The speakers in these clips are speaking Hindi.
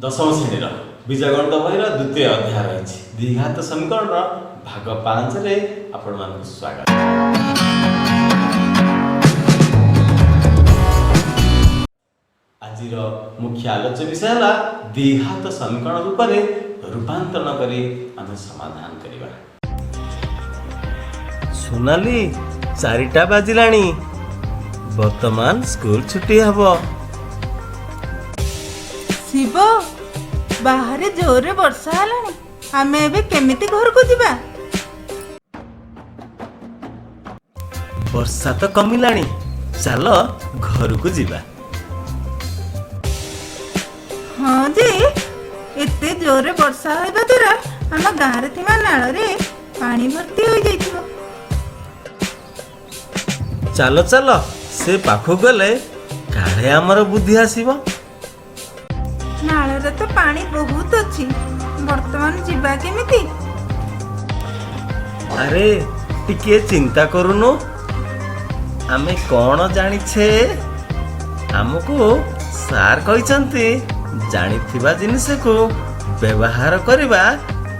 दशम श्रेणी बीजगणित बही द्वितीय अध्याय रही द्विघात समीकरण भाग 5 रे आपण मानक स्वागत। आज मुख्य आलोच्य विषय है द्विघात समीकरण रूप में रूपांतरण करी आम समाधान करिबा। सोनाली 4टा बाजिलाणी वर्तमान स्कूल छुट्टी हबो। शिव बाहर जोरे वर्षा हलानी आमे एबे केमिति घर को जिबा। वर्षा तो कमिलाणी चलो घर को जिबा। हाँ जी एते जोरे वर्षा होइबा द्वारा हम गाँव थिमा नाल रे पानी भर्ती हो जाइथिबो। चलो चलो से पाखु गले काहे हमर बुद्धि आसीबो। नाल रे तो पानी बहुत अछि वर्तमान जिबा केमिति। अरे टिके चिंता करूनु आमे कौन जानी छे हमको सार कहिसंती जानिथिबा जिनिस को व्यवहार करिबा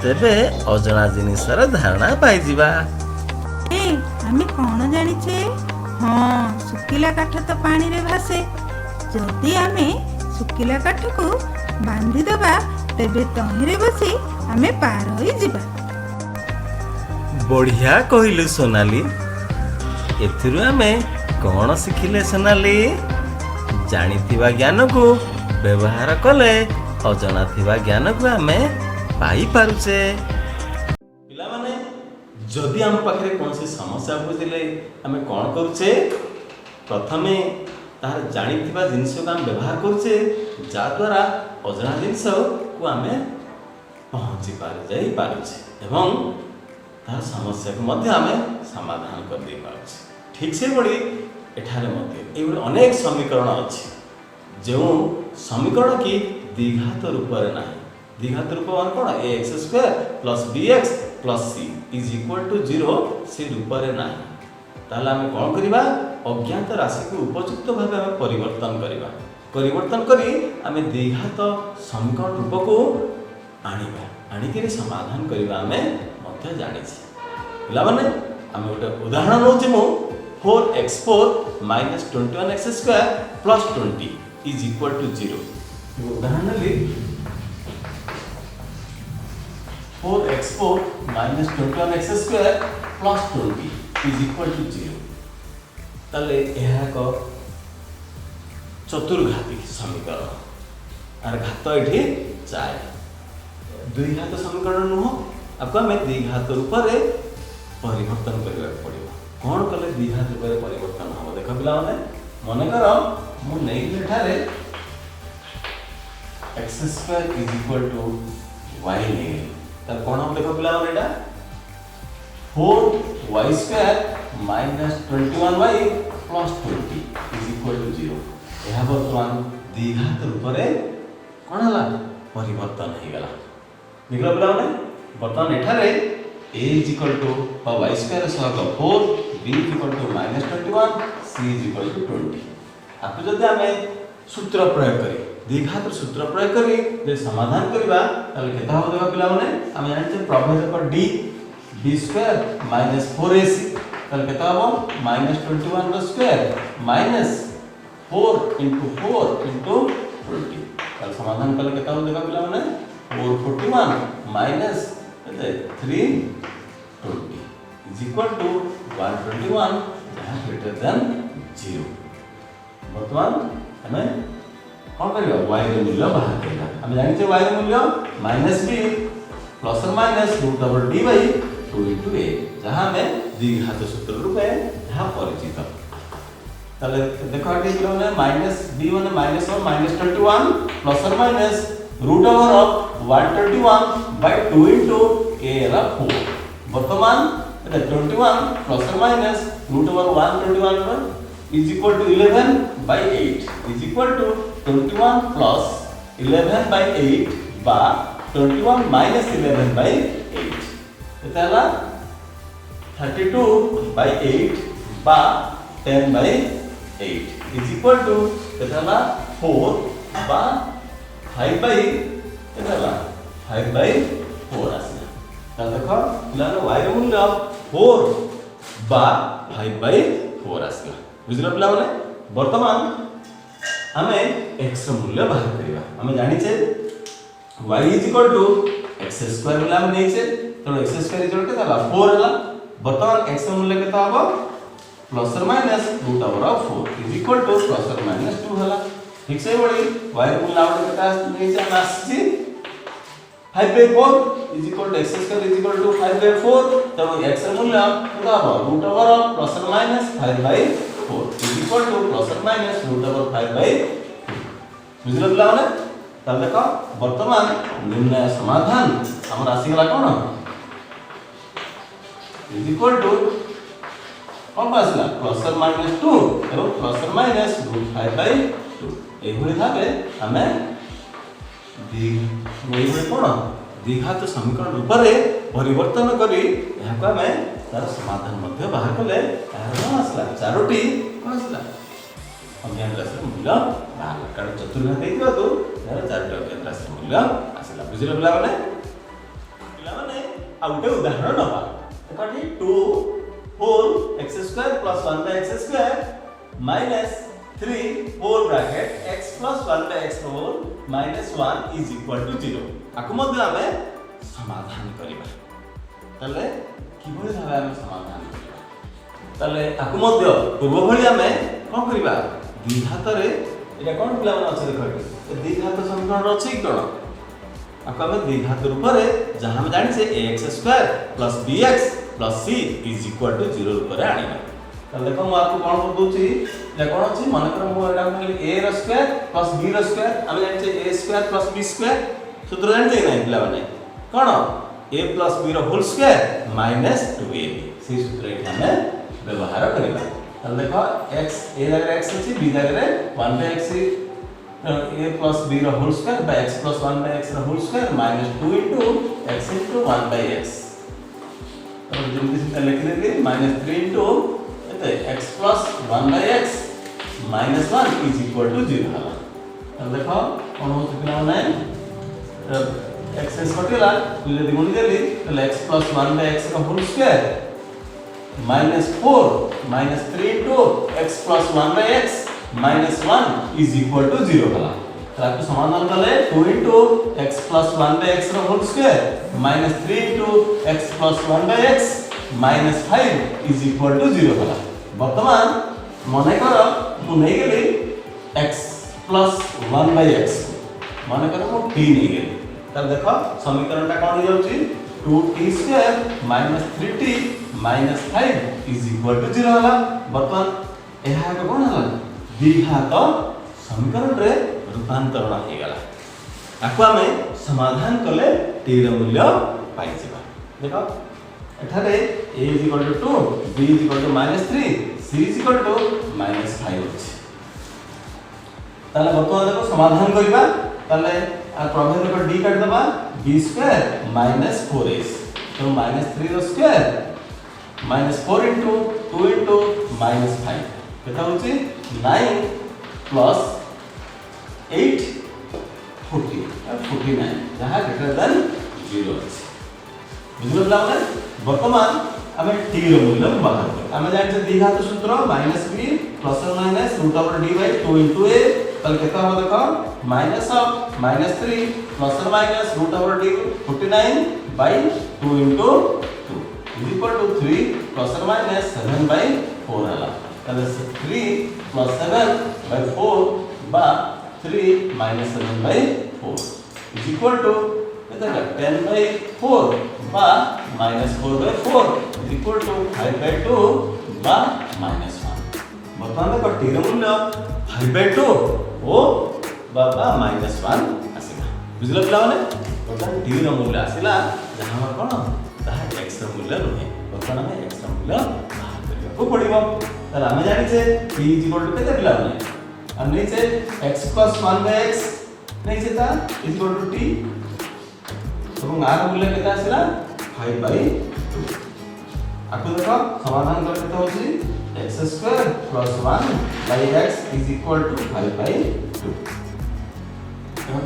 तेबे अजना जिनिसर धारणा पाई जिबा। ए आमे कौन जानी छे हाँ सुखिला काठ तो पानी रे भासे जदि आमे सुखिला काठ को बांधी दबा तेबे तहिरे बसी आमे पार होई जिबा। बढ़िया कहिलु सोनाली एथिरु आमे कौन शिखिले सोनाली जानिथिबा ज्ञान को व्यवहार कले अजना थिबा ज्ञान को आमे पाई पारुचे। पिला माने जदि आम पाखरे कौन सी समस्या बुझिले आमे कौन करूचे प्रथमे तार जानिथिबा जिनिस को आम व्यवहार करूचे जा द्वारा अजना जिनिस को आमे पहुंची जाई पारुचे एवं तार समस्या को मध्य आमे समाधान कर दे पारुचे। ठीक से बड़ी एठारे मध्य एवं अनेक समीकरण अछि जो समीकरण की द्विघात रूप रे नाही। द्विघात रूप मान कोन ax² + bx + c = 0 से रूप रे नाही। ताले आमे कोन करिबा अज्ञात राशि को उपयुक्त भाव आमे परिवर्तन करी आमे द्विघात समीकरण रूप को आनिबा आनिके समाधान करिबा आमे मध्य जानि छी। पिला माने आमे गोटे उदाहरण लउछि मु 4x4 - 21x² + 20 = 0। उदाहरण ले 4x4 - 21x² + 20 = 0। ताले यह एक चतुर्घाती समीकरण आर घात एठी 4 द्विघात समीकरण नुह आपको हमें द्विघात रूप रे परिवर्तन करबा पड़िबो। कोन कले द्विघात रूप रे परिवर्तन हो देखो पिला माने मने करो मु नै लेठारे x² = y नै त कोन हम देखो पिला माने एटा 4y² - 21y + 20 = 0। यह वर्तमान द्विघात रूप रे कोन हला परिवर्तन हे गला निकला पिला माने वर्तमान एठारे a = y² सह 4 b = -21 c = 20। आपको जदि हमें सूत्र प्रयोग करी द्विघात सूत्र प्रयोग करी जे समाधान करिबा ताले केता हो देबा पिला माने हम जानते प्रभेद पर d b² - 4ac ताले केता हो -21 रो स्क्वायर -4 * 4 * 20 ताले समाधान कले केता हो देबा पिला माने 441 - 320 = 121 जहां ग्रेटर देन 0। वर्तमान हमें कौन करियो y रे मूल्य बाहर करिया हम जानि छै y रे मूल्य -b ± √d/2 * a जहां में द्विघात सूत्र रूपे जहां परिचित ताले देखो आटे किलो ने -b माने -1 -21 ±√121/2 * a रा 4 वर्तमान 21 ±√121 = 11/8 21 + 11/8 बा 21 - 11/8 एताला 32/8 बा 10/8 एताला 4 बा 5 बाई केते हला 5 बाई 4 आसला ताल देखो पिलाने y ର मूल्य 4 बा 5 बाई 4 आसला बुझलो पिला माने वर्तमान हमें x ର मूल्य बाहर करिवा हमें जानि छे y x² वाला हम नहीं छे तो x² रिजल्ट केते हला 4 हला वर्तमान x ର मूल्य केते हबो प्लस और माइनस √4 प्लस और माइनस 2 हला ठीक से बड़ी y ର मूल्य आउट केते नहीं छे हम आसी 5/4 x² 5/4 तब x ର मूल्य केते हबो √4 प्लस और माइनस 5/4 प्लस और माइनस √5/4 बुझलो पिला माने तब देखो वर्तमान निर्णय समाधान हमर आसी गला कोन कौन पासला प्लस और माइनस 2 एवं प्लस और माइनस √5/2 एभली भाबे हमें कोन द्विघात समीकरण रूप रे परिवर्तन करी यहा को हमें तार समाधान मध्य बाहर कले तार आसला चारोटी कोन आसला अज्ञात राशि मूल्य बाहर कारण चतुर्भुज देइबा तो तार चारोटी अज्ञात राशि मूल्य आसला बुझिलो पिला माने आ उठे उदाहरण नबा देखो 2 4 x² plus 1/x² minus 3 4 bracket x plus 1/x4 minus 1 is equal to 0 आकु मध्ये हमें समाधान करिबा तले किबोले भाबे हमें समाधान करिबा तले आकु मध्ये पूर्व भली हमें कोन करिबा द्विघात रे एटा कोन पिला मन अछि देखो द्विघात समीकरण अछि कोन आकु हमें द्विघात रूप रे जहां हम जानि से ax² plus bx plus c is equal to 0 रूप रे आनिबा त देखो म आपको कोन कर दोछि जे कोन अछि मन कर मो एटा कहली a ର स्क्वायर plus b ର स्क्वायर हम जानि से a² plus b² सूत्र जानि छै नै पिला माने कोन a plus b ର होल स्क्वायर minus 2ab से सूत्र एटा हमें व्यवहार करिबा त देखो x a जगह x अछि b जगह 1/x a plus b ର whole square by x plus 1/x ର whole square minus 2 into x into 1/x तो जल्दी से लिख देंगे -3 into x plus 1/x minus 1 is equal to 0 हला अब देखो कौन हो सकला ना x कटेला तो यदि गुणी देली तो x plus 1/x का whole square minus 4 minus 3 into x plus 1/x minus 1 is equal to 0 हला तो आपको समाधान करले 2 into x plus 1/x रो whole square minus 3 into x plus 1/x minus 5 is equal to 0 हला वर्तमान मने करो मु नै गेली x plus 1/x मने करो मु t नै गेली तब देखो समीकरणटा कोन हो जाउची 2t² minus 3t minus 5 is equal to 0 हला वर्तमान एहा को कोन हला द्विघात समीकरण रे रूपांतरण हे गला आको हमें समाधान कले t ର मूल्य पाइ जिबा देखो एठारे a = 2 b = -3 c = -5 अछि ताले वर्तमान देखो समाधान करिबा ताले आ प्रमेय को d काट दबा b² - 4ac तो -3 रो स्क्वायर -4 into 2 into -5 केता होची 9 plus 8 40 49 जहां ग्रेटर देन 0 अछि बुझलो लागले वर्तमान हमें t रो मूल्य बाहर कर हमें जानि छै द्विघात सूत्र -b + or minus √d/2 into a तल केता हो देखो -3 + or minus √d 49/2 into 2 is equal to 3 + or minus 7/4 हला तले 3 + 7/4 बा 3 - 7/4 is equal to केता 10/4 बा -4/4 is equal to 5/2 बा -1 वर्तमान देखो t ର मूल्य 5/2 ओ बाबा -1 आसीला बुझलो पिला माने वर्तमान t ର मूल्य आसीला जहां हमर कोन ताहा x ର मूल्य रहे वर्तमान हमें x ର मूल्य बाहर करिया को पड़िबो ताला हमें जानि छे t = केते पिला माने हम नहीं छे x plus 1/x नहीं छे ता = t এবং r मूल्य केते आसीला 5/2 आको देखो समाधान करते होची x² + 1/x is equal to 5/2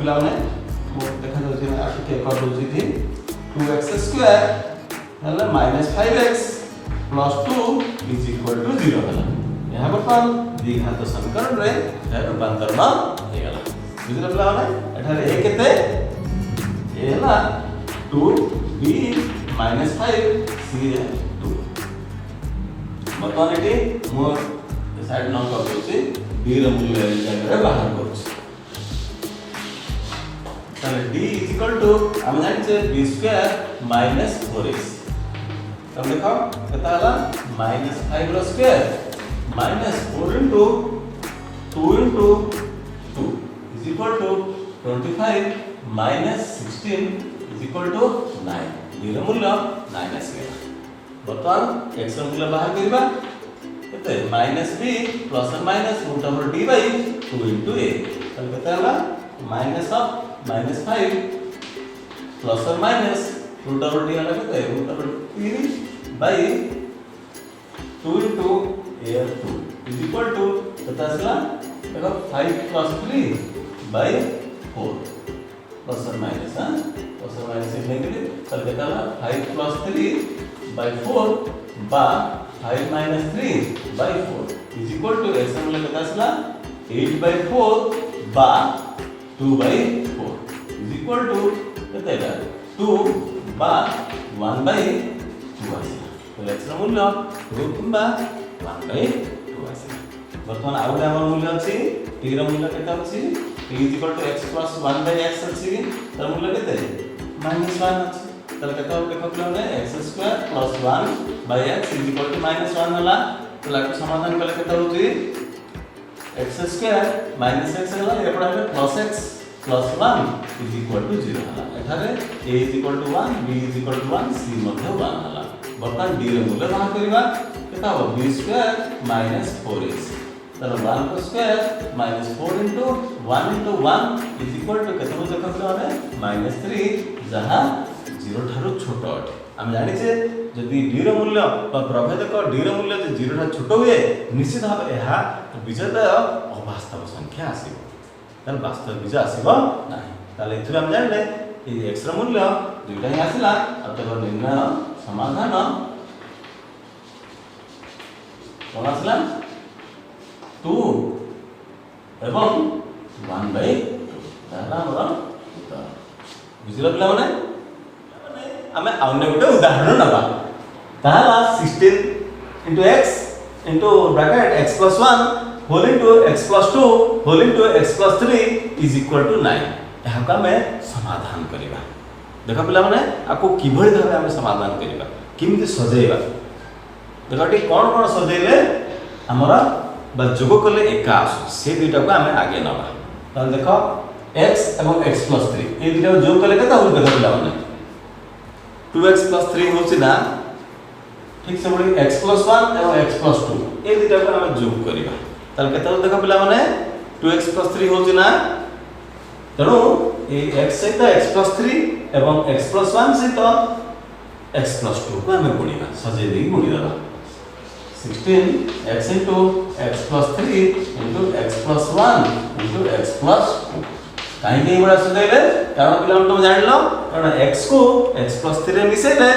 ପିଲାମାନେ ମୁଁ ଦେଖାଯାଉଛି ଟିକେ କରିଦେଉଛି ଏଠି 2x ସ୍କୋୟାର ହେଲେ -5x + 2 = 0 ହେଲା। ଏହା ବର୍ତ୍ତମାନ ଦ୍ୱିଘାତ ସମୀକରଣରେ ଏହା ରୂପାନ୍ତରଣ ହେଇଗଲା। ବୁଝିଲେ ପିଲାମାନେ? ଏଠାରେ a କେତେ? a ହେଲା 2b - 5 c 2। ବର୍ତ୍ତମାନ ଏଠି ମୁଁ ସାଇଡ୍ ନ କରିଦେଉଛି b ର ମୂଲ୍ୟ ଏ ଜାଗାରେ ବାହାର କରୁଛି। তাহলে d = আমি জানি যে b² - 4ac। তাহলে দেখো এটা হলো -5 র স্কয়ার -4 * 2 * 2 25 - 16 = 9। b ର মূল্য 9 আসিগলা। বর্তমান x র মূল্য বাহার করিবা কেতে -b ± √d/2 * a। তাহলে কেতে হলো -5 ± √d হলো কেতে √3/2 * a2 কেতে আসলা দেখো 5 + 3/4 ± এ নেগেটিভ। তাহলে কেতে হলো 5 + 3/4 বা 5 - 3/4 x এর মূল্য কেতে আসলা 8/4 বা 2/4 কেতে এটা 2 বা 1/2 আসলা। তাহলে x এর মূল্য 2 কিংবা 1/2 আসলা। বর্তমান আর ଗୋଟେ আমার মূল্য আছে t র মূল্য কেতে আছে t = x + 1/x আছে। তার মূল্য কেতে -1 আছে। তাহলে কেতে হবে দেখো পিলাମାନେ x² + 1/x = -1 होला। তাহলে একটু সমাধান করলে কেতে হচ্ছে x² - x होला এরপর হবে +x + 1 = 0 होला। এখানে a = 1 b = 1 c ମଧ୍ୟ 1 होला। বর্তমান d র মূল্য বাহার করিবা কেতে হবে b² - 4ac। তাহলে 1 স্কয়ার -4 * 1 * 1 কেতে হচ্ছে দেখো পিলাମାନେ -3 যাহা 0 ଠାରୁ ଛୋଟ ଅଟେ। ଆମେ ଜାଣିଛେ ଯଦି d ର ମୂଲ୍ୟ ବା ପ୍ରଭେଦକ d ର ମୂଲ୍ୟ ଯଦି 0 ଠାରୁ ଛୋଟ ହୁଏ ନିଶ୍ଚିତ ଭାବେ ଏହା ବିଜୟଦୟ ଅବାସ୍ତବ ସଂଖ୍ୟା ଆସିବ। ତାହେଲେ ବାସ୍ତବ ବିଜୟ ଆସିବ ନାହିଁ। ତାହେଲେ ଏଥିରୁ ଆମେ ଜାଣିଲେ এই x ର ମୂଲ୍ୟ ଦୁଇଟା ହିଁ ଆସିଲା। ଅତଃ ନିର୍ଣ୍ଣୟ ସମାଧାନ କଣ ଆସିଲା 2 ଏବଂ 1/2 ତାହେଲେ ଆମର ଉତ୍ତର। ବୁଝିଲ ପିଲାମାନେ? ଆମେ ଅନ୍ୟ ଗୋଟେ ଉଦାହରଣ ନେବା। ତାହେଲା 16 * x (x + 1) whole into x + 2 whole into x + 3 = 9। ଏହାକୁ ଆମେ ସମାଧାନ କରିବା। ଦେଖ ପିଲାମାନେ ଆକୁ କିଭଳି ଭାବେ ଆମେ ସମାଧାନ କରିବା, କେମିତି ସଜେଇବା। ଦେଖ ଏଠି କ'ଣ କ'ଣ ସଜେଇଲେ ଆମର বা যোগ কলে একা আসু সে দুইটাকে আমি আগে নেবা। তাহলে দেখো x এবং x + 3 এই দুইটা যোগ কলে কত হবে দেখো পিলাମାନେ 2x + 3 হচ্ছে না ঠিক সেভাবে x + 1 এবং x + 2 এই দুইটাকে আমি যোগ করিবা। তাহলে কত হবে দেখো পিলাମାନେ 2x + 3 হচ্ছে না তেণু এই x সহিত x + 3 এবং x + 1 সহিত x + 2 को আমি গুণিবা সজেই দেই গুণি দেবা 16x * x + 3 * x + 1 * x + 2 କାହିଁକି ଏଇଭଳିଆ ସଜାଇଲେ କାରଣ ପିଲାମାନେ ତମେ ଜାଣିଲ କାରଣ x କୁ x + 3 ରେ ମିଶେଇଲେ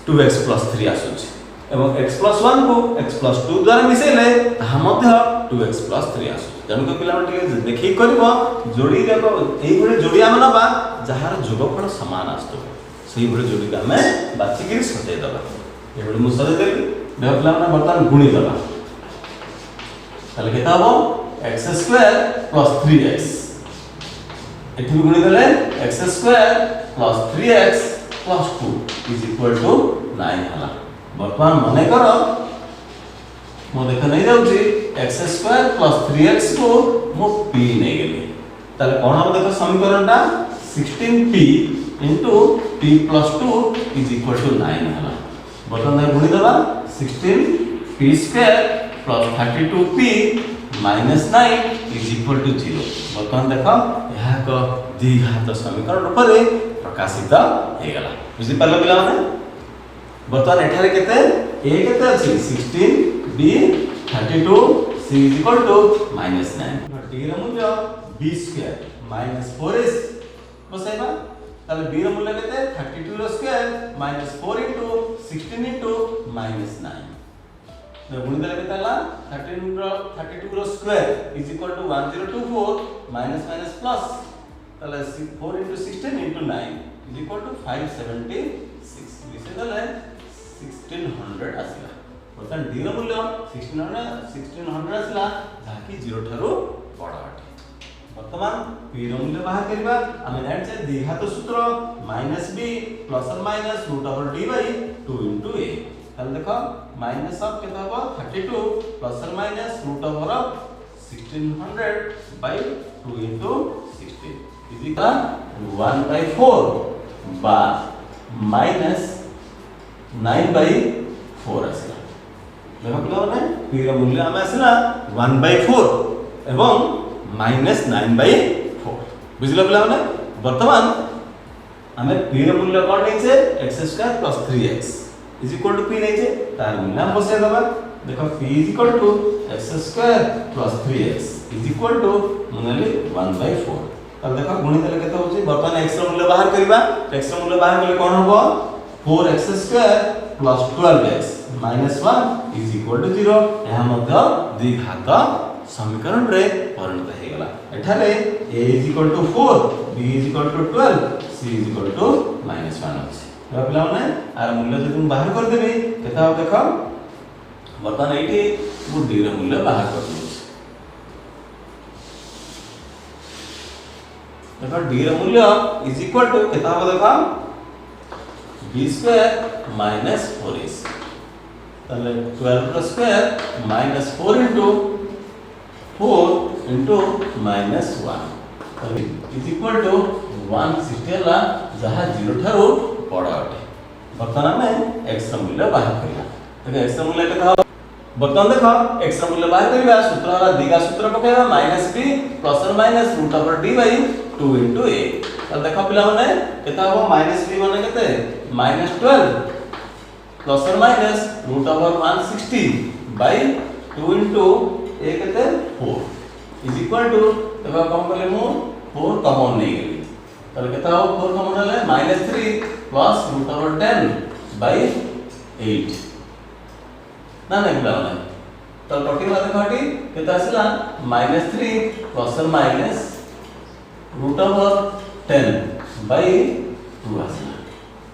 2x + 3 ଆସୁଛି ଏବଂ x + 1 କୁ x + 2 ଦ୍ୱାରା ମିଶେଇଲେ ତାହା ମଧ୍ୟ 2x + 3 ଆସୁଛି। ତେଣୁ ପିଲାମାନେ ଟିକେ ଦେଖିକି କରିବ ଯୋଡ଼ି ଯାକ ଏଇଭଳି ଯୋଡ଼ି ଆମେ ନେବା ଯାହାର ଯୋଗଫଳ ସମାନ ଆସୁଥିବ ସେଇଭଳି ଯୋଡ଼ିକୁ ଆମେ ବାଛିକିରି ସଜାଇ ଦେବା। ଏଇଭଳି ମୁଁ ସଜାଇ ଦେଲି ଦେଖ ପିଲାମାନେ ବର୍ତ୍ତମାନ ଗୁଣି ଦେବା। ତାହେଲେ କେତେ ହେବ x² + 3x ଏଠି ଗୁଣି ଦେଲେ x² + 3x + 2 = 9 ହେଲା। ବର୍ତ୍ତମାନ ମନେ କର ମୁଁ ଦେଖ ନେଇ ଯାଉଛି x² + 3x को ମୁଁ p ନେଇ ଗଲି। ତାହେଲେ କ'ଣ ହେବ ଦେଖ ସମୀକରଣଟା 16p * p + 2 = 9 ହେଲା। ବର୍ତ୍ତମାନ ଗୁଣି ଦେବା 16p² + 32p - 9 = 0। ବର୍ତ୍ତମାନ ଦେଖ ଏହା ଏକ ଦ୍ୱିଘାତ ସମୀକରଣ ରୂପରେ ପ୍ରକାଶିତ ହେଇଗଲା। ବୁଝିପାରିଲ ପିଲାମାନେ? ବର୍ତ୍ତମାନ ଏଠାରେ କେତେ a କେତେ ଅଛି 16 b 32 c = -9 d ର ମୂଲ୍ୟ b² माइनस 4s बसाइबा ताले b रो मूल्य केते 32 रो square minus 4 into 16 into minus 9 तो गुण देले केते हला 32 रो square is equal to 1024 minus minus plus ताले 4 into 16 into 9 is equal to 576 विसे देले 1600 आसीला बर्तन d रो मूल्य 1600 आसीला जाकी 0 ठारो बड़ अटे वर्तमान p रो मूल्य बाहर करबा हम जानि छे द्विघात सूत्र -b प्लस और minus √d by 2 into a ताले देखो माइनस ऑफ केता हो 32 प्लस और minus √1600 by 2 into 16 is equal 1/4 बा माइनस 9/4 आसीला देखो पिलाने p रो मूल्य हम आसीला 1/4 एवं माइनस 9/4 बुझिला पिलाने वर्तमान हमें p रो मूल्य कोन नै छे x² + 3x is equal to p नै छे तार मूल्य हम बसे दबा देखो p is equal to x² + 3x is equal to मुनली 1/4 तब देखो गुणी देले केते होची वर्तमान x रो मूल्य बाहर करबा x रो मूल्य बाहर करले कोन होबो 4x² + 12x -1 is equal to 0 यह मध्य द्विघात समीकरण रे परिणत हे गला एठाले a is equal to 4 b is equal to 12 c is equal to -1 अछि तो पिलाने आर मूल्य जदि हम बाहर कर देबे केता हो देखो वर्तमान एठी मु d रो मूल्य बाहर कर देबे देखो d रो मूल्य इज इक्वल टू केता हो देखो b² - 4s ताले 12 रो स्क्वायर -4 into 4 into -1 ताले इज इक्वल टू 160 हला जहा 0 ठारो बड़ अटे वर्तमान में x रो मूल्य बाहर करिया देखो x रो मूल्य केता हो वर्तमान देखो x रो मूल्य बाहर करिया सूत्र हला दिगा सूत्र पकेबा -b प्लस और minus √d by 2 into a त देखो पिला माने केता हो -b माने केते -12 प्लस और माइनस √160 बाय 2 into a केते 4 इज इक्वल टू देखो कम करले मु 4 कॉमन नै गेली तले केता हो 4 कॉमन हले -3 प्लस √10 बाय 8 ना ना पिला माने तो टोटल बात कहटी केता आसला -3 प्लस और माइनस √10 बाय 2 आसला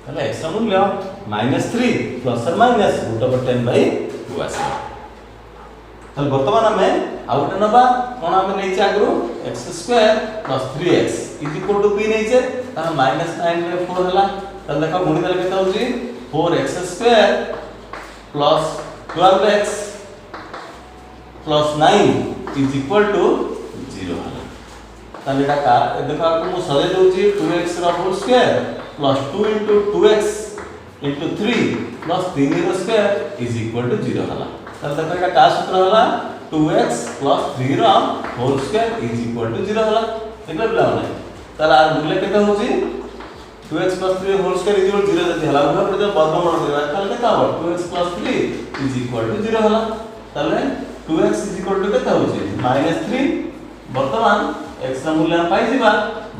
तले x मूल्य -3 प्लस और माइनस √10 बाय 2 आसला तले वर्तमान हमें आउट नबा कोन हमें नै आगरो x² + 3x is equal to p नै छे तार -9/4 हला तले देखो गुणी देले केता होची 4x² + 12x + 9 is equal to 0 हला ताले एटा का देखो आपको मु सजे दोची 2x रो whole square + 2 into 2x into 3 + 3 रो स्क्वायर इज इक्वल टू 0 हला ताले देखो एटा का सूत्र हला 2x + 3 रो whole square is equal to 0 हला देखला पिला माने ताला आर मूल्य केते होची 2x + 3 whole square is equal to 0 जति हला उभय प्रति वर्गमूल देबा ताले केता हो 2x + 3 इज इक्वल टू 0 हला ताले 2x इज इक्वल टू केता होची -3 वर्तमान x रा मूल्य पाई जिबा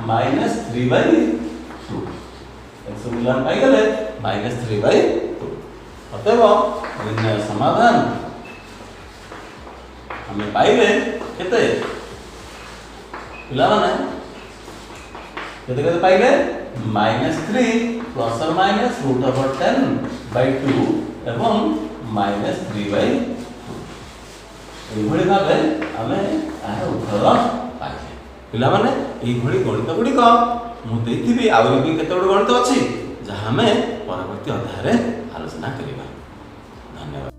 -3/2 x रा मूल्य पाई गेले -3/2 अतएव निर्णय समाधान हमें पाइले केते पिला माने केते केते पाइले -3 प्लस और माइनस √10/2 एवं -3/2 एभଳି भाबे हमें आर उत्तर पाइले पिला माने एई भଳି गणित गुडी को मु देथिबी आउरी भी केते गणित अछि जहा हमें परवर्ती अध्याय रे आलोचना करिबा धन्यवाद।